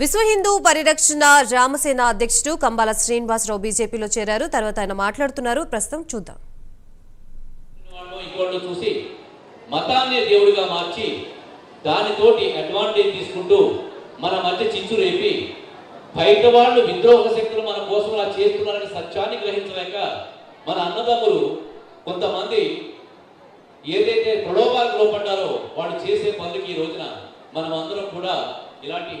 విశ్వ హిందూ పరిరక్షణ రామసేన అధ్యక్షుడు కంబాల శ్రీనివాసరావు బీజేపీలో చేరారు. తర్వాత ఆయన మాట్లాడుతున్నారు. ప్రస్తుతం చూద్దాం. చూసి మతాన్ని దేవుడిగా మార్చి దానితోటి అడ్వాంటేజ్ తీసుకుంటూ మన మధ్య చిచ్చు రేపి బయట వాళ్ళు విద్రోహ శక్తులు మన కోసం అలా చేస్తున్నారని సత్యాన్ని గ్రహించలేక మన అన్నదమ్ములు కొంతమంది ఏదైతే ప్రలోభాలకు లోపడ్డారో వాళ్ళు చేసే పనులకి ఈ రోజున మనం అందరం కూడా ఇలాంటి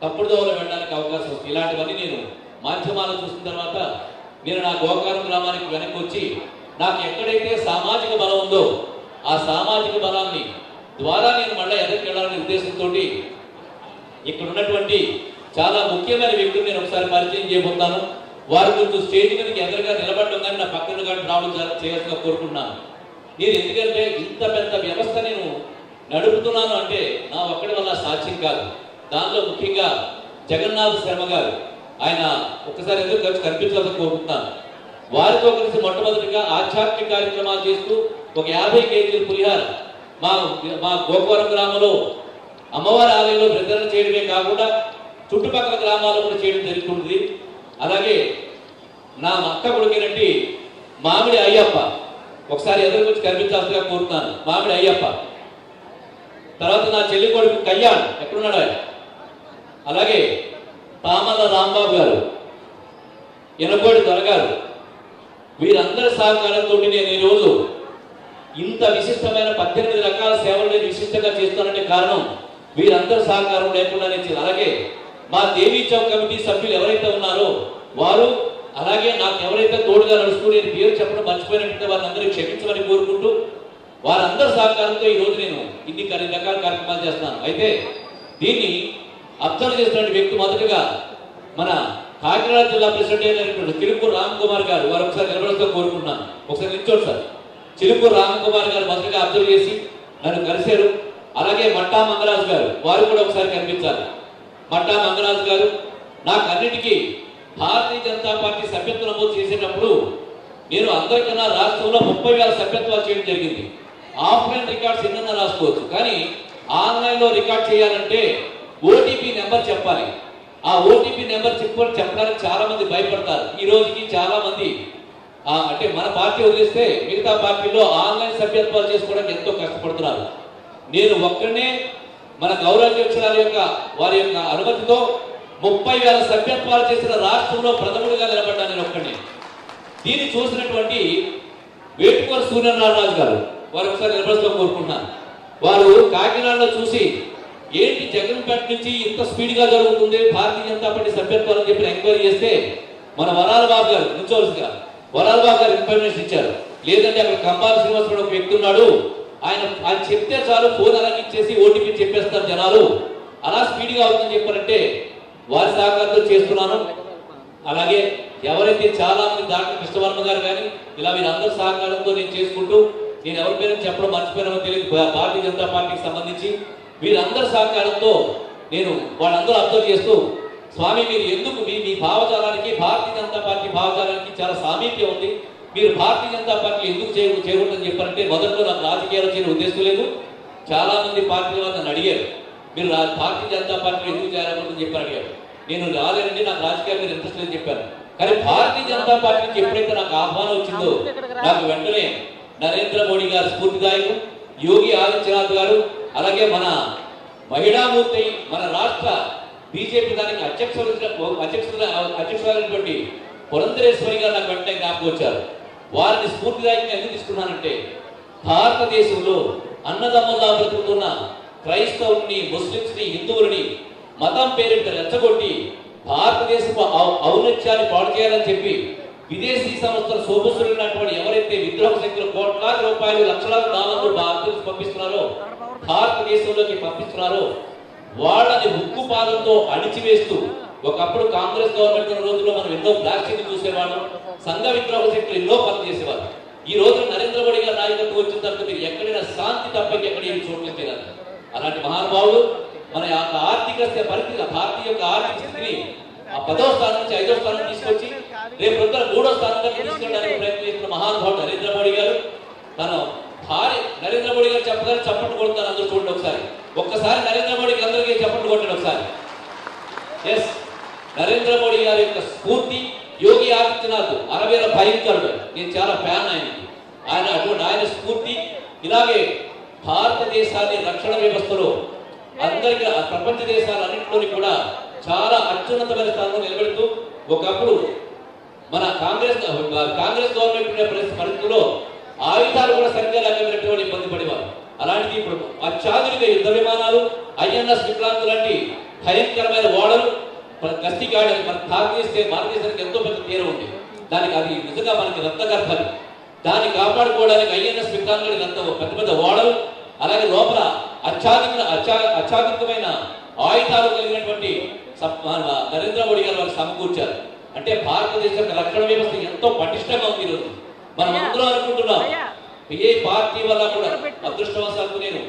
తప్పుడు దోవలో వెళ్ళడానికి అవకాశం వస్తుంది. ఇలాంటివన్నీ నేను మాధ్యమాలు చూసిన తర్వాత నేను నా గోకారం గ్రామానికి వెనక్కి వచ్చి నాకు ఎక్కడైతే సామాజిక బలం ఉందో ఆ సామాజిక బలాన్ని ద్వారా నేను మళ్ళీ ఎదరికి వెళ్ళాలనే ఉద్దేశంతో ఇక్కడ ఉన్నటువంటి చాలా ముఖ్యమైన వ్యక్తులు నేను ఒకసారి పరిచయం చేయబోతాను. వారి గురించి స్టేజ్ మీదకి ఎదురుగా నిలబడడం కానీ నా పక్కన కానీ రావడం చేయాల్సిగా కోరుకుంటున్నాను. నేను ఎందుకంటే ఇంత పెద్ద వ్యవస్థ నేను నడుపుతున్నాను అంటే నా ఒక్కడి వల్ల సాధ్యం కాదు. దానిలో ముఖ్యంగా జగన్నాథ్ శర్మ గారు, ఆయన ఒక్కసారి ఎందుకు కలిసి కనిపించాలని కోరుకుంటున్నాను. వారితో కలిసి మొట్టమొదటిగా ఆధ్యాత్మిక కార్యక్రమాలు చేస్తూ ఒక 50 కేజీల పులిహార మా గోకవరం గ్రామంలో అమ్మవారి ఆలయంలో ప్రదర్శన చేయడమే కాకుండా చుట్టుపక్కల గ్రామాల్లో కూడా చేయడం జరుగుతుంది. అలాగే నా అక్క కొడుకునంటి మామిడి అయ్యప్ప ఒకసారి ఎదురుకొచ్చి కనిపించాల్సిగా కోరుతున్నాను. మామిడి అయ్యప్ప తర్వాత నా చెల్లి కొడుకు కళ్యాణ్ ఎక్కడున్నాడు ఆయన, అలాగే తామల రాంబాబు గారు, ఎనకోడి దొరగారు, వీరందరి సహకారంతో నేను ఈరోజు ఇంత విశిష్టమైన 18 రకాల సేవలు నేను విశిష్టంగా చేస్తానంటే కారణం వీరందరి సహకారం లేకుండా నేను. అలాగే మా దేవీ చౌక్ కమిటీ సభ్యులు ఎవరైతే ఉన్నారో వారు, అలాగే నాకు ఎవరైతే తోడుగా నడుస్తూ నేను పేరు చెప్పడం మర్చిపోయినట్టు వారిని అందరూ క్షమించమని కోరుకుంటూ వారందరి సహకారంతో ఈరోజు నేను ఇన్ని రకాల కార్యక్రమాలు చేస్తున్నాను. అయితే దీన్ని అబ్జర్వ్ చేస్తున్న వ్యక్తి మొదటగా మన కాకినాడ జిల్లా ప్రెసిడెంట్ అయినటువంటి చిలుకూరు రామకుమార్ గారు, వారు ఒకసారి నిలబడుతూ కోరుకుంటున్నాను. ఒకసారి నిల్చోండి సార్. చిలుకూరు రామకుమార్ గారు మొదటగా అబ్జర్వ్ చేసి నన్ను కలిశారు. అలాగే మట్టా మంగరాజు గారు, వారు కూడా ఒకసారి కనిపించాలి. మట్టా మంగరాజు గారు నాకు అన్నిటికీ భారతీయ జనతా పార్టీ సభ్యత్వం నమోదు చేసేటప్పుడు నేను అందరికన్నా రాష్ట్రంలో 30,000 సభ్యత్వాలు చేయడం జరిగింది. ఆఫ్లైన్ రికార్డ్స్ ఎన్నన్నా రాసుకోవచ్చు, కానీ ఆన్లైన్లో రికార్డ్ చేయాలంటే ఓటీపీ నెంబర్ చెప్పాలి. ఆ ఓటీపీ నెంబర్ చెప్పడానికి చాలా మంది భయపడతారు. ఈ రోజుకి చాలా మంది అంటే మన పార్టీ వదిలేస్తే మిగతా పార్టీలో ఆన్లైన్ సభ్యత్వాలు చేసుకోవడానికి ఎంతో కష్టపడుతున్నారు. నేను ఒక్కడనే మన గౌరవాధ్యక్షురాల యొక్క వారి యొక్క అనుమతితో 30,000 సభ్యత్వాలు చేసిన రాష్ట్రంలో ప్రథముడిగా నిలబడ్డా నేను ఒక్కడనే. దీన్ని చూసినటువంటి వేటుకోరు సూర్యనారాయణ గారు, వారు ఒకసారి నిలబడుతూ కోరుకుంటున్నాను. వారు కాకినాడలో చూసి ఏంటి జగన్పేట నుంచి ఇంత స్పీడ్గా జరుగుతుంది భారతీయ జనతా పార్టీ సభ్యత్వాలు అని చెప్పి ఎంక్వైరీ చేస్తే మన వరాల బాబు గారు నుంచోవలసిగా వరాల బాబు గారు ఇన్ఫర్మేషన్ ఇచ్చారు. లేదంటే అక్కడ కంబాల శ్రీనివాసరావు ఒక వ్యక్తి ఉన్నాడు, ఆయన చెప్తే చాలు ఫోన్ అలా ఇచ్చేసి ఓటీపీ చెప్పేస్తారు జనాలు, అలా స్పీడ్గా అవుతుందని చెప్పారంటే వారి సహకారంతో చేస్తున్నాను. అలాగే ఎవరైతే చాలా మంది డాక్టర్ కృష్ణవర్మ గారు కానీ ఇలా వీరందరూ సహకారంతో నేను చేసుకుంటూ నేను ఎవరి పేరు చెప్పడం మర్చిపోయినామో తెలియదు. భారతీయ జనతా పార్టీకి సంబంధించి వీరందరి సహకారంతో నేను వాళ్ళందరూ అబ్జర్వ్ చేస్తూ స్వామి మీరు ఎందుకు మీ భావజాలానికి భారతీయ జనతా పార్టీ భావజాలానికి చాలా సామీప్యం ఉంది, మీరు భారతీయ జనతా పార్టీ ఎందుకు చేయకూడదని చెప్పారంటే మొదట్లో నాకు రాజకీయాలు చేయని ఉద్దేశం లేదు. చాలా మంది పార్టీల వాళ్ళు నన్ను అడిగారు మీరు భారతీయ జనతా పార్టీ ఎందుకు చేయాలనుకుంటుంది చెప్పి అడిగారు. నేను రాలేనండి, నాకు రాజకీయాల మీద ఇంట్రెస్ట్ లేదని చెప్పాను. కానీ భారతీయ జనతా పార్టీకి ఎప్పుడైతే నాకు ఆహ్వానం వచ్చిందో నాకు వెంటనే నరేంద్ర మోడీ గారు స్ఫూర్తిదాయకం, యోగి ఆదిత్యనాథ్ గారు, అలాగే మన మహిళామూర్తి మన రాష్ట్ర బీజేపీ దానికి అధ్యక్షురాలైనటువంటి పురంధరేశ్వరి గారు నాకు వెంటనే జ్ఞాపకం వచ్చారు. వారిని స్ఫూర్తిదాయకంగా ఎందుకు తీసుకున్నానంటే భారతదేశంలో అన్నదమ్ములా బ్రతుకుతున్న క్రైస్తవుల్ని, ముస్లింస్ని, హిందువులని మతం పేరిట రెచ్చగొట్టి భారతదేశపు ఔన్నత్యాన్ని పాడు చేయాలని చెప్పి విదేశీ సంస్థలు సోబుసులున్నటువంటి ఎవరైతే విద్రోహ శక్తులు కోట్లాది రూపాయలు లక్షలాది డాలర్లు భారతదేశం పంపిస్తున్నారో, భారతదేశంలోకి పంపిస్తున్నారో వాళ్ళని ఉక్కు పాదంతో అణిచివేస్తూ ఒకప్పుడు కాంగ్రెస్ గవర్నమెంట్ ఉన్న రోజుల్లో మనం ఎన్నో ప్లాస్టిక్ చూసేవాళ్ళం, సంఘ విద్రోహ శక్తులు ఎన్నో పనులు చేసేవాళ్ళు. ఈ రోజు నరేంద్ర మోడీ గారి నాయకత్వం వచ్చిన తర్వాత మీరు ఎక్కడైనా శాంతి తప్పకి ఎక్కడ ఏమి చూడలేదు. అలాంటి మహానుభావులు మన యొక్క ఆర్థిక పరిస్థితి భారతీయ యొక్క ఆర్థిక స్థితిని 10వ స్థానం నుంచి 5వ స్థానం తీసుకొచ్చి రేపు ప్రొద్దున 3వ స్థానంలో తీసుకెళ్ళడానికి ప్రయత్నం చేస్తున్న మహానుభావుడు నరేంద్ర మోడీ గారు. తను భార్య నరేంద్ర మోడీ గారు చెప్పగానే చప్పట్లు కొడతారు అందరూ చూడండి ఒకసారి. ఒక్కసారి నరేంద్ర మోడీకి అందరికీ చప్పట్లు కొట్టండి ఒకసారి. ఎస్, నరేంద్ర మోడీ గారి యొక్క స్ఫూర్తి, యోగి ఆదిత్యనాథ్ అరవేల భయంకరుడు, నేను చాలా ఫ్యాన్ ఆయన అటువంటి ఆయన స్ఫూర్తి. ఇలాగే భారతదేశాన్ని రక్షణ వ్యవస్థలో అందరికీ ప్రపంచ దేశాలన్నింటిలోని కూడా చాలా అత్యున్నతమైన స్థానంలో నిలబెడుతూ ఒకప్పుడు మన కాంగ్రెస్ గవర్నమెంట్ ఉండే పరిస్థితుల్లో ఆయుధాలు కూడా సరిగ్గా లేకపోయినట్టు వాళ్ళు ఇబ్బంది పడేవారు. అలాంటిది ఇప్పుడు అత్యాధునిక యుద్ధ విమానాలు, ఐఎన్ఎస్ విక్రాంత్ లాంటి భయంకరమైన ఓడలు గస్తీ కాయడం మన భారతదేశానికి ఎంతో పెద్ద తీరం ఉంది. దానికి అది నిజంగా మనకి రక్తగర్భాలు, దాన్ని కాపాడుకోవడానికి ఐఎన్ఎస్ విక్రాంత్ ఎంతో పెద్ద పెద్ద ఓడలు, అలాగే లోపల అత్యాధునికమైన ఆయుధాలు కలిగినటువంటి నరేంద్ర మోడీ గారు వాళ్ళు సమకూర్చారు. అంటే భారతదేశ రక్షణ వ్యవస్థ ఎంతో పటిష్టంగా ఉంది ఈరోజు. మనం అందరూ అనుకుంటున్నాం ఏ పార్టీ వల్ల కూడా అదృష్టవశాత్తు నేను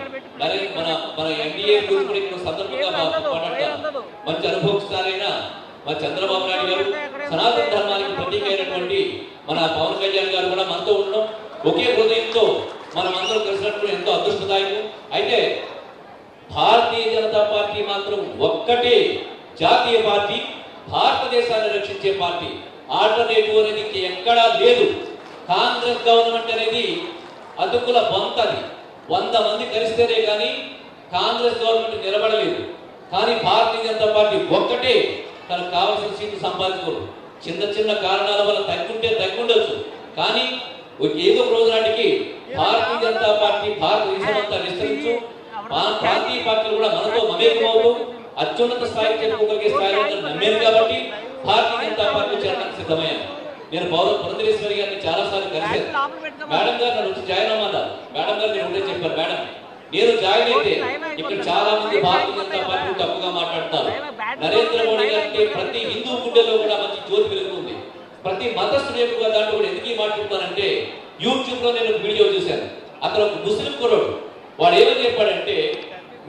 మన ఎన్డీఏ గురించి ఇక్కడ సందర్భంగా మాట్లాడతాను. మంచి అనుభవస్తారైన మా చంద్రబాబు నాయుడు గారు, సనాతన ధర్మానికి ప్రతీక అయినటువంటి మన పవన్ కళ్యాణ్ గారు కూడా మనతో ఉండడం, ఒకే హృదయంతో మనం అందరం కలిసినట్టు ఎంతో అదృష్టదాయకం. అయితే భారతీయ జనతా పార్టీ మాత్రం ఒక్కటే జాతీయ పార్టీ, భారతదేశాన్ని రక్షించే పార్టీ. ఆల్టర్నేటివ్ అనేది ఎక్కడా లేదు. కాంగ్రెస్ గవర్నమెంట్ అనేది అతుకుల బొంతది. 100 మంది కలిస్తేనే కానీ కాంగ్రెస్ గవర్నమెంట్ నిలబడలేదు. కానీ భారతీయ జనతా పార్టీ ఒక్కటే తనకు కావాల్సిన సీట్లు సంపాదించుకోరు. చిన్న చిన్న కారణాల వల్ల తగ్గుండొచ్చు, కానీ ఏదో రోజు నాటికి భారతీయ జనతా పార్టీ భారతదేశం అంతా విస్తరించు, ప్రాంతీయ పార్టీలు కూడా మనతో మమేకమవుతూ అత్యున్నత స్థాయికి చెప్పుకోగలిగే స్థాయిలో నమ్మేరు కాబట్టి భారతీయ జనతా పార్టీ చేరడానికి సిద్ధమయ్యాను. నేను పురంధరేశ్వరి గారిని చాలా సార్లు కలిశాను. మేడం గారు నన్ను వచ్చి జాయిన్ అవ్వమన్నారు. మేడం గారు నేను ఉంటే చెప్పారు, మేడం నేను జాయిన్ అయితే ఇక్కడ చాలా మంది భారతీయ జనతా పార్టీ తప్పుగా మాట్లాడతారు. నరేంద్ర మోడీ గారికి ప్రతి హిందూ గుండెలో కూడా మంచి జ్యోతి వెలుగుతుంది. ప్రతి మతస్థుడు యొక్క దాంట్లో కూడా ఎందుకు మాట్లాడుతానంటే, యూట్యూబ్ లో నేను వీడియో చూశాను. అక్కడ ఒక ముస్లిం కుర్రాడు వాడు ఏమని చెప్పాడంటే,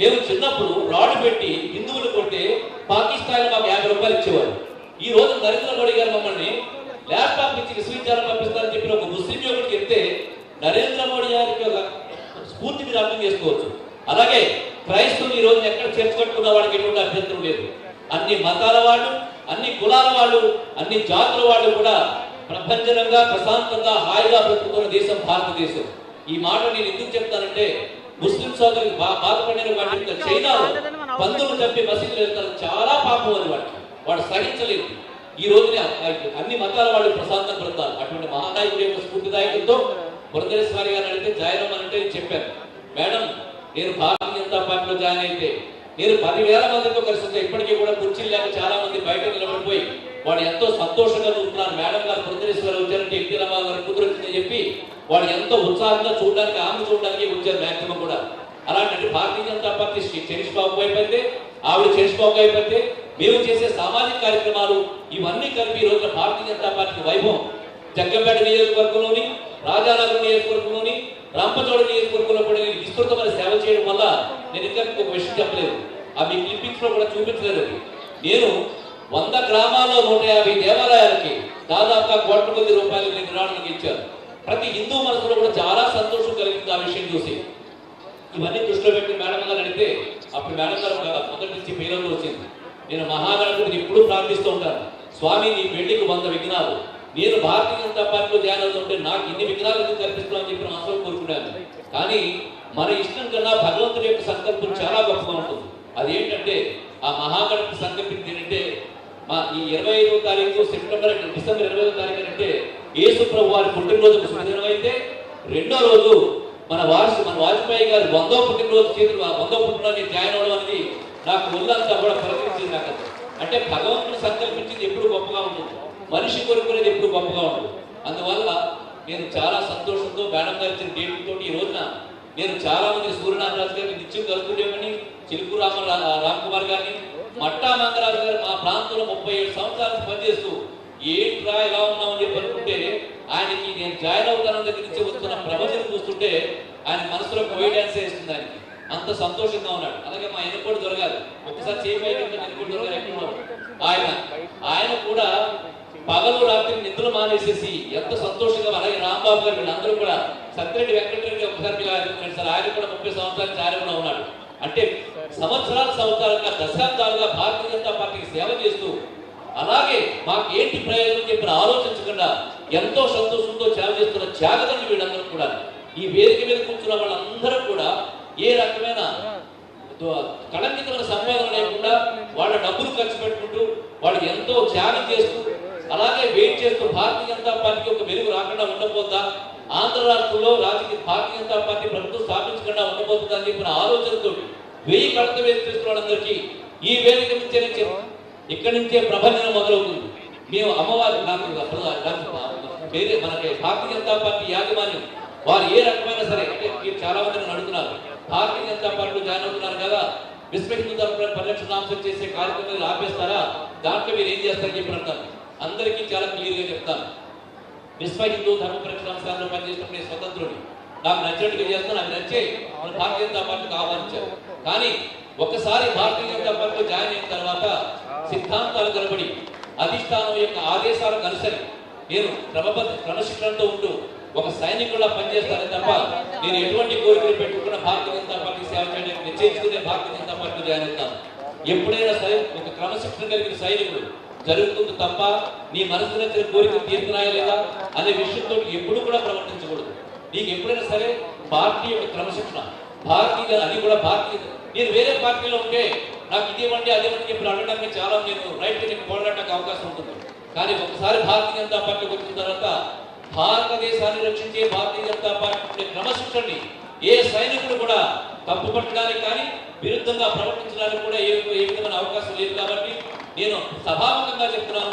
మేము చిన్నప్పుడు రాడ్ పెట్టి హిందువులు కొట్టే పాకిస్తాన్ మాకు 50 రూపాయలు ఇచ్చేవారు. ఈ రోజు నరేంద్ర మోడీ గారు మమ్మల్ని ల్యాప్టాప్ ఇచ్చి విశ్వవిద్యాలయం పంపిస్తారని చెప్పిన ఒక ముస్లిం యువకుడికి చెప్తే నరేంద్ర మోడీ గారికి ఒక స్ఫూర్తి మీరు అర్థం చేసుకోవచ్చు. అలాగే క్రైస్తవులు ఈ రోజు ఎక్కడ చేర్చుకట్టుకున్న వాడికి ఎటువంటి అభ్యంతరం లేదు. అన్ని మతాల వాళ్ళు, అన్ని కులాల వాళ్ళు, అన్ని జాతుల వాళ్ళు కూడా ప్రపంచంగా ప్రశాంతంగా హాయిగా బ్రతుకుతున్న దేశం భారతదేశం. ఈ మాట నేను ఎందుకు చెప్తానంటే, ముస్లిం సోదరులకు బాధపడిన వాటి చైనాలో పందులు చంపి మసీదులు వెళ్తారు, చాలా పాపం అని వాడు సహించలేదు. ఈ రోజున అన్ని మతాల వాళ్ళు ప్రశాంతంగా బ్రతారు. అటువంటి మహానాయకుడి యొక్క స్ఫూర్తిదాయకంతో పురంధరేశ్వరి గారిని అడిగితే జాయిన్ అవ్వమంటే చెప్పాను, మేడం నేను భారతీయ జనతా పార్టీలో జాయిన్ అయితే నేను 10,000 మందితో కలిసి వస్తే ఇప్పటికీ కూడా కుర్చీలు లేక చాలా మంది బయట నిలబడిపోయి వాడు ఎంతో సంతోషంగా చూస్తున్నారు. మేడం గారు పురంధరేశ్వరి వచ్చారంటే ఎన్టీ రామారావు గారు కూతురు వచ్చిందని చెప్పి వాడు ఎంతో ఉత్సాహంగా చూడడానికి, ఆమె చూడడానికి వచ్చారు మ్యాక్సిమం కూడా. అలాంటి భారతీయ జనతా పార్టీ చరిష్ బాబు అయిపోతే, ఆవిడ చరిష్ బాబు అయిపోతే, మేము చేసే సామాజిక కార్యక్రమాలు ఇవన్నీ కలిపి ఈ రోజున భారతీయ జనతా పార్టీ వైభవం జగ్గంపేట నియోజకవర్గంలోని, రాజానగరం నియోజకవర్గంలోని, రాంపచోడ నియోజకవర్గంలో కూడా నేను విస్తృతమైన సేవ చేయడం వల్ల నేను ఇంకా ఒక విషయం చెప్పలేదు. ఆ మీ క్లిప్పింగ్స్ లో కూడా చూపించలేదు. నేను 100 గ్రామాల్లో 150 దేవాలయాలకి దాదాపుగా కోట్ల కొద్ది రూపాయలు నిర్వహణకు ఇచ్చాను. ప్రతి హిందూ మనసులో కూడా చాలా సంతోషం కలిగింది ఆ విషయం చూసి. ఇవన్నీ దృష్టిలో పెట్టి మేడం గారు అడిగితే అప్పుడు మేడం గారు మొదటి నుంచి పేరు వచ్చింది. నేను మహాగణపతిని ఎప్పుడూ ప్రార్థిస్తూ ఉంటాను, స్వామి నీ పెళ్లికి 100 విఘ్నాలు, నేను భారతీయ జనతా పార్టీలో జాయిన్ అవుతుంటే నాకు ఇన్ని విఘ్నాలు ఎందుకు కల్పిస్తున్నామని చెప్పి మనసులో కోరుకున్నాను. కానీ మన ఇష్టం కన్నా భగవంతుడి యొక్క సంకల్పం చాలా గొప్పగా ఉంటుంది. అదేంటంటే ఆ మహాగణపతి సంకల్పించింది ఏంటంటే, మా ఈ 25వ తారీఖు డిసెంబర్ 25వ తారీఖు అంటే యేసు ప్రభు వారి పుట్టినరోజు శుభదినం అయితే, రెండో రోజు మన వాజ్పేయి గారి 100వ పుట్టినరోజు చేతులు 100వ పుట్టినరోజు జాయిన్ అవ్వడం అనేది నాకు ఒళ్ళంతా కూడా ప్రకటించింది. నాకు అంటే భగవంతుడు సంకల్పించింది ఎప్పుడు గొప్పగా ఉంటుంది, మనిషి కోరుకునేది ఎప్పుడు గొప్పగా ఉంటుంది. అందువల్ల నేను చాలా సంతోషంతో మేడం గారు ఇచ్చిన డేట్ తోటి ఈ రోజున నేను చాలా మంది సూర్యనారాయణ గారిని నిత్యం కలుపుతుండేమని, చిలుకు రామ్ కుమార్ గారిని, మట్టా మంగరాజు గారు మా ప్రాంతంలో 37 సంవత్సరాలు పనిచేస్తూ ఏంట్రా ఎలా ఉన్నామని చెప్పి అనుకుంటే, ఆయనకి నేను జాయిన్ అవుతానని దగ్గర నుంచి వస్తున్న ప్రవచనం చూస్తుంటే ఆయన మనసులో కోయి డాన్స్ వేస్తుంది. ఆయనకి అంత సంతోషంగా ఉన్నాడు. అలాగే మా ఎన్నికోడు దొరగారు, ఒకసారి చేయబోయేటప్పుడు ఎన్నికోడు దొరగారు ఎక్కడ ఆయన కూడా పగలు రాత్రి నిద్రలు మానేసేసి ఎంత సంతోషంగా, అలాగే రాంబాబు గారు వీళ్ళందరూ కూడా, సత్యరెడ్డి వెంకటరెడ్డి ఒకసారి సార్ ఆయన కూడా 30 సంవత్సరాలు ఆయన కూడా ఉన్నాడు. అంటే సంవత్సరాలుగా దశాబ్దాలుగా భారతీయ జనతా పార్టీకి సేవ చేస్తూ అలాగే మాకు ఏంటి ప్రయోజనం చెప్పిన ఆలోచించకుండా ఎంతో సంతోషంతో సేవ చేస్తున్న త్యాగదండి వీళ్ళందరూ కూడా. ఈ వేదిక మీద కూర్చున్న వాళ్ళందరూ కూడా ఏ రకమైన కళంకితమైన సంపాదన లేకుండా వాళ్ళ డబ్బులు ఖర్చు పెట్టుకుంటూ వాళ్ళు ఎంతో త్యాగం చేస్తూ అలాగే వెయిట్ చేస్తూ భారతీయ జనతా పార్టీకి ఒక వెలుగు రాకుండా ఉండబోతా, ఆంధ్ర రాష్ట్రంలో భారతీయ జనతా పార్టీ ప్రభుత్వం స్థాపించకుండా ఉండబోతుందా అని చెప్పిన ఆలోచనతో 1000 కడత వేస్తున్న వాళ్ళందరికీ ఈ వేదిక నుంచే ఇక్కడి నుంచే ప్రభంజనం మొదలవుతుంది. మేము అమ్మవారి మనకి భారతీయ జనతా పార్టీ యాజమాన్యం వారు ఏ రకమైన సరే అంటే మీరు చాలా మందిని అడుగుతున్నారు, భారతీయ జనతా పార్టీలో జాయిన్ అవుతున్నారు కదా, విశ్వ హిందూ ధర్మ పరిరక్షణ నామకరణం చేసే కార్యక్రమాలు ఆపేస్తారా, దాంట్లో మీరు ఏం చేస్తారని చెప్పి అంటారు. అందరికీ చాలా క్లియర్గా చెప్తాను, విశ్వ హిందూ ధర్మ పరిరక్షణ సంస్థలో పనిచేసినప్పుడు నేను స్వతంత్రుడి, నాకు నచ్చినట్టుగా చేస్తాను, నాకు నచ్చే భారతీయ జనతా పార్టీకి ఆహ్వానించారు. కానీ ఒకసారి భారతీయ జనతా పార్టీలో జాయిన్ అయిన తర్వాత సిద్ధాంతాలు కనబడి అధిష్టానం యొక్క ఆదేశాలకు అనుసరి నేను క్రమశిక్షణతో ఉంటూ ఒక సైనికుల్లా పనిచేస్తానే తప్ప నేను ఎటువంటి కోరికలు పెట్టుకున్న భారతీయ జనతా పార్టీ సేవ చేయడానికి నిశ్చయించుకునే భారతీయ జనతా పార్టీ జాయిన్ అవుతాను. ఎప్పుడైనా సరే ఒక క్రమశిక్షణ కలిగిన సైనికుడు జరుగుతుంది తప్ప నీ మనసు నచ్చిన కోరికలు తీర్చున్నాయా లేదా అనే విషయంతో ఎప్పుడు కూడా ప్రవర్తించకూడదు. నీకు ఎప్పుడైనా సరే పార్టీ యొక్క క్రమశిక్షణ భారతీయ అది కూడా భారతీయ నేను వేరే పార్టీలో ఉంటే నాకు ఇదేమంటే అదేమంటే చెప్పి అడగడానికి చాలా నేను రైట్ నీకు పోరాడడానికి అవకాశం ఉంటుంది. కానీ ఒకసారి భారతీయ జనతా పార్టీకి వచ్చిన తర్వాత భారతదేశాన్ని రక్షించే భారతీయ జనతా పార్టీ క్రమశిక్షణని ఏ సైనికుడు కూడా తప్పు పట్టడానికి కానీ విరుద్ధంగా ప్రవర్తించడానికి కూడా ఏ విధమైన అవకాశం లేదు. కాబట్టి నేను సభాముఖంగా చెప్తున్నాను,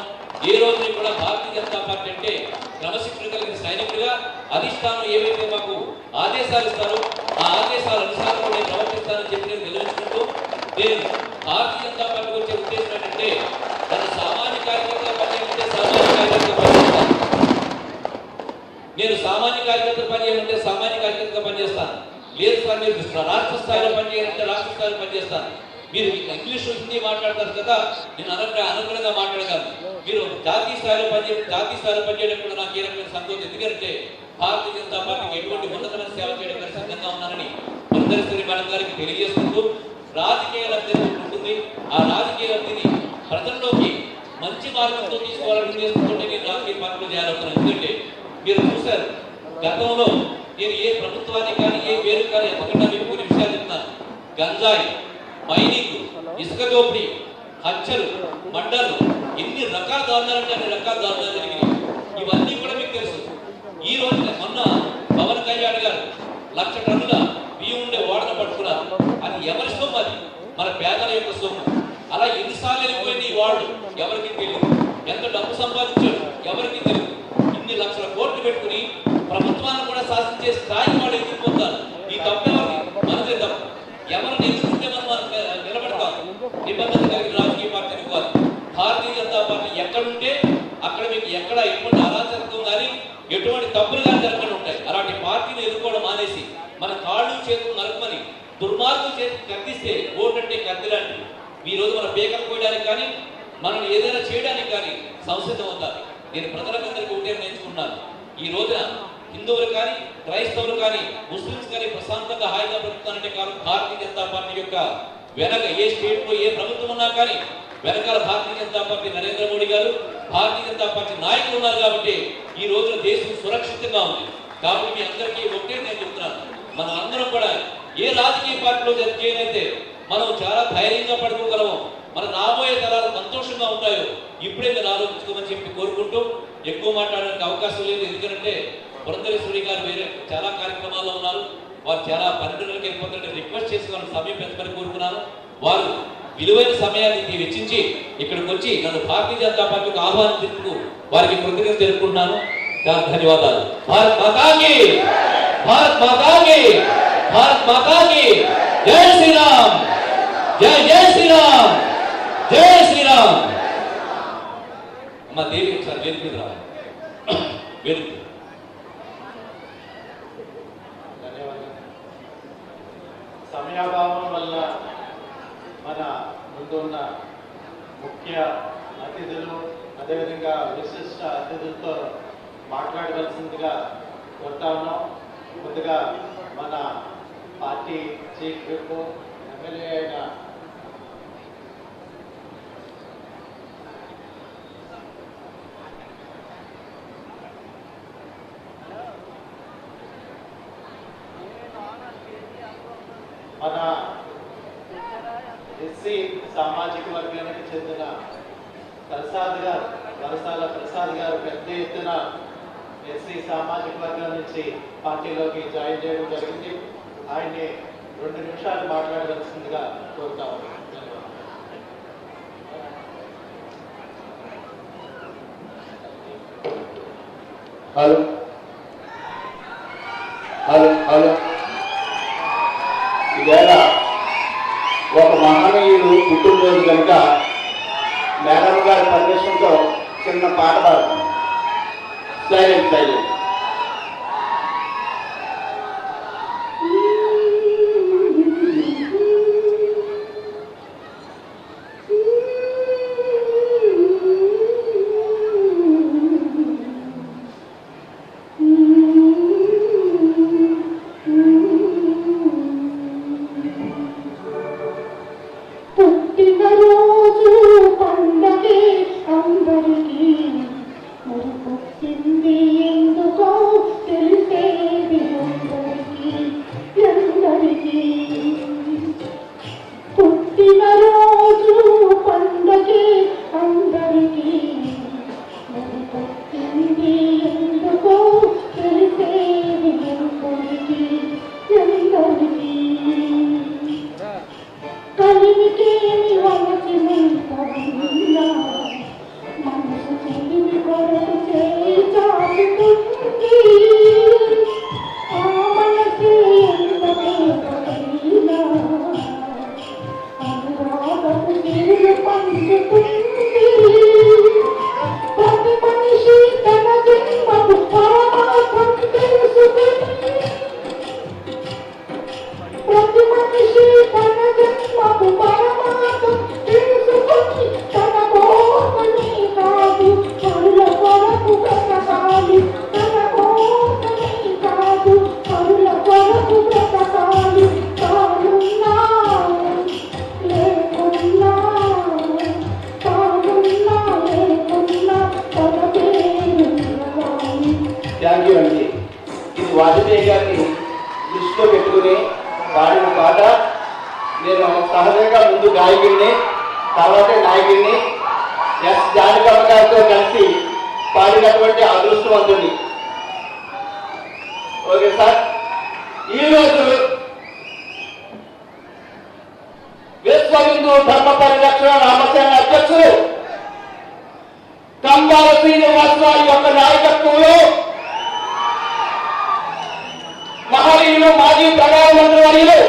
ఏ రోజుని కూడా భారతీయ జనతా పార్టీ అంటే క్రమశిక్షణ కలిగిన సైనికుడిగా అధిష్టానం ఏవైతే మాకు ఆదేశాలు ఇస్తారో ఆ ఆదేశాల అనుసారం నేను ప్రవర్తిస్తానని చెప్పి నేను నిర్వహించుకుంటూ నేను భారతీయ జనతా పార్టీకి వచ్చే ఉద్దేశం ఏంటంటే తన సామాన్య కార్యకర్తగా పనిచేయమంటే సామాన్య కార్యకర్తగా పనిచేస్తాను, నేను సామాన్య కార్యకర్త పనిచేయమంటే సామాన్య కార్యకర్తగా పనిచేస్తాను. లేదు సార్ మీరు రాష్ట్ర స్థాయిలో పనిచేయాలంటే రాష్ట్ర స్థాయిలో పనిచేస్తాను. మీరు ఇంగ్లీష్ హిందీ మాట్లాడతారు కదా, నేను అనుకూలంగా మాట్లాడగలను. మీరు జాతీయ స్థాయిలో పనిచేయడం కూడా నాకు ఏ రకమైన సంతోషం. ఎందుకంటే భారతీయ జనతా పార్టీకి ఎటువంటి ఉన్నతమైన సేవ చేయడానికి సిద్ధంగా ఉన్నానని పురంధరేశ్వరి మేడం గారికి తెలియజేసుకుంటూ రాజకీయ లబ్ధి ఉంటుంది. ఆ రాజకీయ లబ్ధిని ప్రజల్లోకి మంచి మార్గంతో తీసుకోవాలని ఉద్దేశంతో నేను రాజకీయ పార్టీలో చేయాలనుకున్నాను. ఎందుకంటే మీరు చూశారు గతంలో నేను ఏ ప్రభుత్వానికి కానీ ఏ పేరు కానీ ఎత్తకుండా మీకు కొన్ని విషయాలు చెప్తాను. గంజాయి, మైనింగ్, ఇసుక దోపిడీ, హత్యలు, మర్డర్లు, ఎన్ని రకాల దారుణాలంటే అన్ని రకాల దారుణాలు జరిగినాయి. ఇవన్నీ కూడా మీకు తెలుసు. ఈ రోజు మొన్న పవన్ కళ్యాణ్ గారు 1,00,000 టన్నుల బియ్యం ఉండే ఓడను పట్టుకున్నారు. అది ఎవరి సొమ్ము? అది మన పేదల యొక్క సొమ్ము. అలా ఎన్నిసార్లు వెళ్ళిపోయింది ఈ వాడు ఎవరికి తెలియదు. ఎంత డబ్బు సంపాదించాడు ఎవరికి తెలియదు. ఇన్ని లక్షల కోట్లు పెట్టుకుని ప్రభుత్వాన్ని కూడా శాసించే స్థాయి వాడు ఎదిగిపోతారు. ఈ తప్పు ఎవరిది? మనదే తప్పు. ఎవరిని ఎదుర్కొంటే మనం నిలబడతాం. నిబంధన కలిగిన రాజకీయ పార్టీ అనుకోవాలి. భారతీయ జనతా పార్టీ ఎక్కడుంటే అక్కడ మీకు ఎక్కడ ఎటువంటి అరాచకత్వం కానీ ఎటువంటి తప్పులు కానీ జరగకుండా ఉంటాయి. అలాంటి పార్టీని ఎదుర్కోవడం మానేసి మన కాళ్ళు చేతులు నరకమని దుర్మార్గం చేతి కత్తిస్తే ఓటు అంటే కత్తి లాంటివి. ఈ రోజు మన పేకలు పోయడానికి కానీ మనం ఏదైనా చేయడానికి కానీ సంసిద్ధం అవుతారు. నేను ప్రజలందరికీ ఒకటే నేర్చుకున్నాను. ఈ రోజున హిందువులు కానీ క్రైస్తవులు కానీ ముస్లింస్ కానీ ప్రశాంతంగా హాయిగా బ్రతుకుతానంటే కాదు భారతీయ జనతా పార్టీ యొక్క వెనక ఏ స్టేట్ లో ఏ ప్రభుత్వం ఉన్నా కానీ వెనకాల భారతీయ జనతా పార్టీ నరేంద్ర మోడీ గారు భారతీయ జనతా పార్టీ నాయకులు ఉన్నారు. కాబట్టి ఈ రోజున దేశం సురక్షితంగా ఉంది. కాబట్టి మీ అందరికీ ఒకటే నేను చెప్తున్నాను, మనం అందరం కూడా ఏ రాజకీయ పార్టీలో చేయనైతే మనం చాలా ధైర్యంగా పడుకోగలము, మన రాబోయే తరాలు సంతోషంగా ఉంటాయో ఇప్పుడే మీరు ఆలోచించుకోమని చెప్పి కోరుకుంటూ ఎక్కువ మాట్లాడడానికి అవకాశం లేదు. ఎందుకంటే పురంధరేశ్వరి గారు వేరే చాలా కార్యక్రమాల్లో ఉన్నారు. వారు చాలా పర్యటనలకు వెళ్ళిపోతుంటే రిక్వెస్ట్ చేసి వాళ్ళ సమయం పెంచమని కోరుకున్నాను. వారు విలువైన సమయాన్ని వెచ్చించి ఇక్కడికి వచ్చి నన్ను భారతీయ జనతా పార్టీకి ఆహ్వానించేందుకు వారికి కృతజ్ఞతలు తెలుపుకుంటున్నాను. ధన్యవాదాలు. భారత్ మాతాకి, భారత్ మాతాకి, భారత్ మాతాకి జై శ్రీరామ్, జై జై శ్రీరామ్, జై శ్రీరామ్. అమ్మ దేవి ఒకసారి వేదిక మీద రావాలి. వేదిక సమయాభావం వల్ల మన ముందు ఉన్న ముఖ్య అతిథులు అదేవిధంగా విశిష్ట అతిథులతో మాట్లాడవలసిందిగా కోరుతా ఉన్నాం. ముందుగా మన పార్టీ చీఫ్ విప్ ఎమ్మెల్యే అయిన సామాజిక వర్గానికి చెందిన వరసాల ప్రసాద్ గారు పెద్ద ఎత్తున ఎస్సీ సామాజిక వర్గం నుంచి పార్టీలోకి జాయిన్ చేయడం జరిగింది. ఆయన్ని 2 నిమిషాలు మాట్లాడవలసిందిగా కోరుతాము. హలో హలో హలో ఈవేళ ఒక మహనీయుడు పుట్టినరోజు కనుక మేడం గారి పర్మిషన్తో చిన్న పాట పాడుతాం. Silent silent. పుట్టినరోజు పండగే అందరికీ, మరి పుట్టింది ఎందుకో తెలిసేది ఎందరికీ. పుట్టినరోజు పండగే అందరికీ, మరి పుట్టింది ఎందుకో తెలిసేది ఎందరికీ. కలిమికేమి వలసి నింపన్నా, మనసు చెలిమి కొరకు చేయి చాచుతుంది. ఆ మనసు ఎంత పేదైనా అనురాగపు తీరు పంచుతుంది. ప్రతి మనిషి తన జన్మకు పరమార్థం తెలుసుకుని, ప్రతి మనిషి తన జన్మకు పరమార్థం తెలుసుకొని, తన కోసమే కాదు పరుల కొరకు బ్రతకాలి. తన కోసమే కాదు పరుల కొరకు బ్రతకాలి. తానున్నా లేకున్నా, తానున్నా లేకున్నా తన పేరు నిలవాలి. థ్యాంక్ యూ అండి. ఇది వాజపేయి గారిని దృష్టిలో పెట్టుకుని పాడిన పాట. నేను సహజంగా ముందు గాయకుడిని, తర్వాత నాయకుడిని, ఎస్ జానకమ్మ గారితో కలిసి పాడినటువంటి అదృష్టవంతుడిని. Okay sir. ఈరోజు విశ్వ హిందూ ధర్మ పరిరక్షణ రామసేన అధ్యక్షులు కంబాల శ్రీనివాసరావు యొక్క నాయకత్వంలో మహనీయులు మాజీ ప్రధానమంత్రి వర్యులు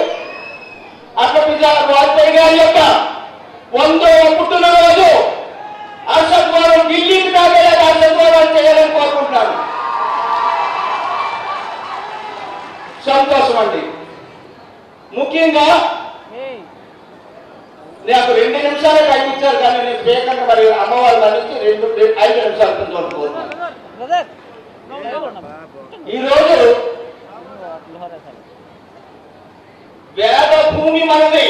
అటల్ బిహారీ వాజ్పేయి గారి యొక్క 100వ పుట్టినరోజు హర్షధ్వానం ఢిల్లీకి దాకేలా హర్షధ్వానం చేయాలని కోరుకుంటున్నాను. సంతోషం అండి. ముఖ్యంగా నాకు 2 నిమిషాలే టైం ఇచ్చారు, కానీ నేను స్పీకర్ మరి అమ్మవారి నుంచి 5 నిమిషాల కింద కోరుతున్నాను. ఈరోజు వేద భూమి మనది.